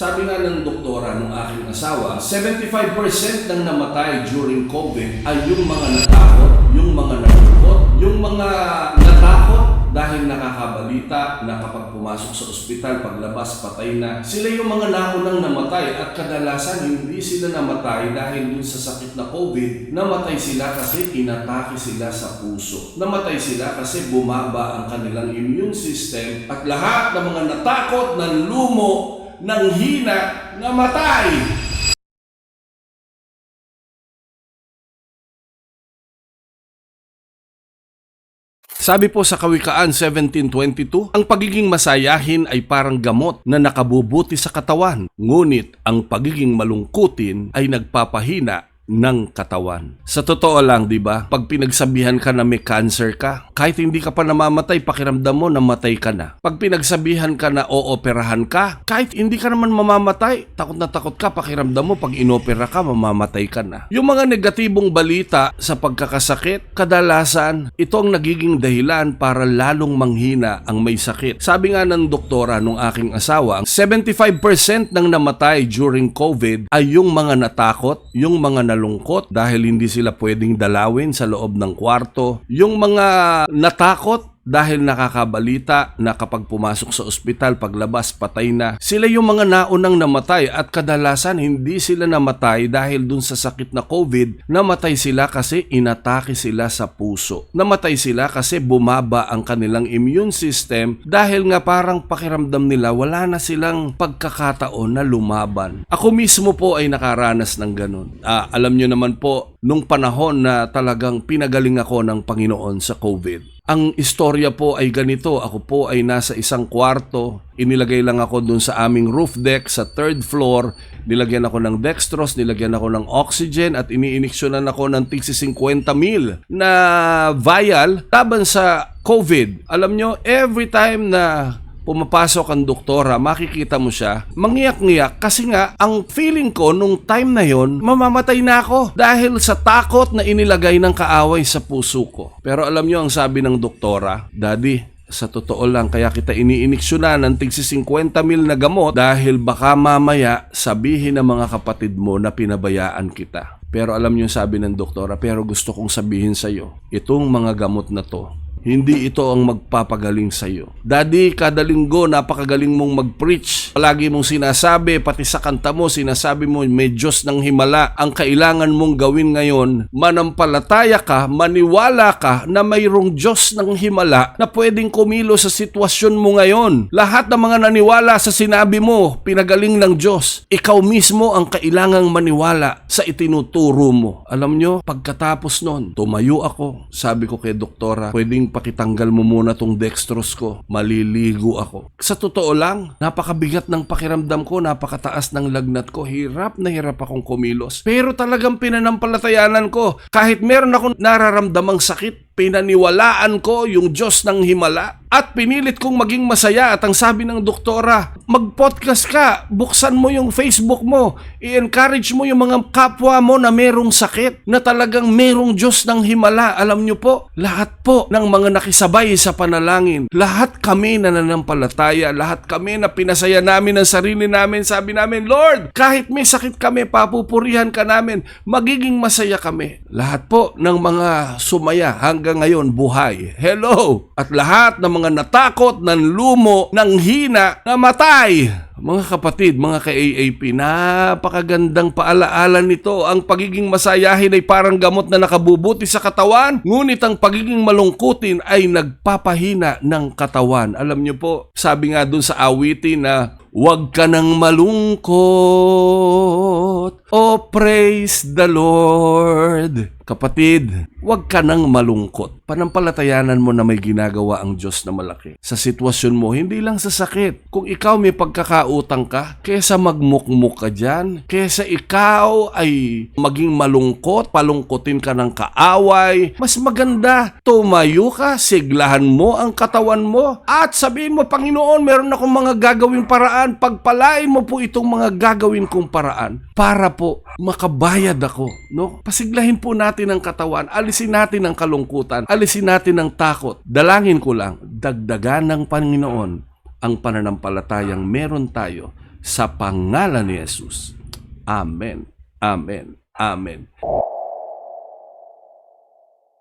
Sabi nga ng doktora ng aking asawa, 75% ng namatay during COVID ay yung mga natakot, yung mga nalungkot, yung mga natakot dahil nakakabalita na kapag pumasok sa ospital, paglabas, patay na. Sila yung mga naunang namatay at kadalasan hindi sila namatay dahil dun sa sakit na COVID. Namatay sila kasi inatake sila sa puso. Namatay sila kasi bumaba ang kanilang immune system at lahat ng mga natakot, nanlumo, nang hina, namatay. Sabi po sa Kawikaan 17:22, ang pagiging masayahin ay parang gamot na nakabubuti sa katawan, ngunit ang pagiging malungkutin ay nagpapahina ng katawan. Sa totoo lang, di ba? Pag pinagsabihan ka na may cancer ka, kahit hindi ka pa namamatay, pakiramdam mo namatay ka na. Pag pinagsabihan ka na ooperahan ka, kahit hindi ka naman mamamatay, takot na takot ka, pakiramdam mo pag inopera ka, mamamatay ka na. Yung mga negatibong balita sa pagkakasakit, kadalasan, ito ang nagiging dahilan para lalong manghina ang may sakit. Sabi nga ng doktora nung aking asawa, 75% ng namatay during COVID ay yung mga natakot, yung mga nalungkot dahil hindi sila pwedeng dalawin sa loob ng kwarto, yung mga natakot dahil nakakabalita na kapag pumasok sa ospital, paglabas, patay na. Sila yung mga naunang namatay at kadalasan hindi sila namatay dahil dun sa sakit na COVID. Namatay sila kasi inatake sila sa puso. Namatay sila kasi bumaba ang kanilang immune system dahil nga parang pakiramdam nila wala na silang pagkakataon na lumaban. Ako mismo po ay nakaranas ng ganun. Alam nyo naman po, nung panahon na talagang pinagaling ako ng Panginoon sa COVID. Ang istorya po ay ganito, ako po ay nasa isang kwarto, inilagay lang ako dun sa aming roof deck sa 3rd floor, nilagyan ako ng dextrose, nilagyan ako ng oxygen at iniiniksyonan ako ng tigsi 50,000 na vial laban sa COVID. Alam nyo, every time na pumapasok ang doktora, makikita mo siya, mangiyak-ngiyak kasi nga, ang feeling ko nung time na yon, mamamatay na ako dahil sa takot na inilagay ng kaaway sa puso ko. Pero alam nyo ang sabi ng doktora, Daddy, sa totoo lang, kaya kita iniiniksyonan ng tigsi 50,000 na gamot dahil baka mamaya sabihin ng mga kapatid mo na pinabayaan kita. Pero alam nyo sabi ng doktora, pero gusto kong sabihin sa'yo, itong mga gamot na to, hindi ito ang magpapagaling sa iyo. Daddy, kada linggo napakagaling mong mag-preach. Palagi mong sinasabi, pati sa kanta mo, sinasabi mo may Diyos ng himala. Ang kailangan mong gawin ngayon, manampalataya ka, maniwala ka na mayroong Diyos ng himala na pwedeng kumilo sa sitwasyon mo ngayon. Lahat ng mga naniwala sa sinabi mo, pinagaling ng Diyos. Ikaw mismo ang kailangang maniwala sa itinuturo mo. Alam nyo, pagkatapos nun, tumayo ako. Sabi ko kay doktora, pwedeng pakitanggal mo muna tong dextrose ko, maliligo ako. Sa totoo lang, napakabigat ng pakiramdam ko, napakataas ng lagnat ko, hirap na hirap akong kumilos. Pero talagang pinanampalatayanan ko, kahit meron akong nararamdamang sakit, pinaniwalaan ko yung Diyos ng himala at pinilit kong maging masaya. At ang sabi ng doktora, mag-podcast ka, buksan mo yung Facebook mo, i-encourage mo yung mga kapwa mo na merong sakit, na talagang merong Diyos ng himala. Alam nyo po, lahat po ng mga nakisabay sa panalangin, lahat kami na nananampalataya, lahat kami na pinasaya namin ang sarili namin, sabi namin, Lord, kahit may sakit kami, papupurihan ka namin, magiging masaya kami. Lahat po ng mga sumaya hanggang ngayon buhay. Hello! At lahat ng mga natakot, nanlumo, nanghina, namatay. Mga kapatid, mga ka-AAP, napakagandang paalaala nito. Ang pagiging masayahin ay parang gamot na nakabubuti sa katawan, ngunit ang pagiging malungkutin ay nagpapahina ng katawan. Alam niyo po, sabi nga dun sa awitin na, huwag ka nang malungkot, oh praise the Lord. Kapatid, huwag ka nang malungkot. Panampalatayanan mo na may ginagawa ang Diyos na malaki. Sa sitwasyon mo, hindi lang sa sakit. Kung ikaw may pagkakautang ka, kesa magmukmuk ka dyan, kesa ikaw ay maging malungkot, palungkutin ka ng kaaway, mas maganda, tumayo ka, siglahan mo ang katawan mo, at sabihin mo, Panginoon, meron akong mga gagawing paraan, pagpalain mo po itong mga gagawin kong paraan para po makabayad ako. No? Pasiglahin po natin ang katawan, alisin natin ang kalungkutan, alisin natin ang takot. Dalangin ko lang, dagdagan ng Panginoon ang pananampalatayang meron tayo sa pangalan ni Jesus. Amen. Amen. Amen.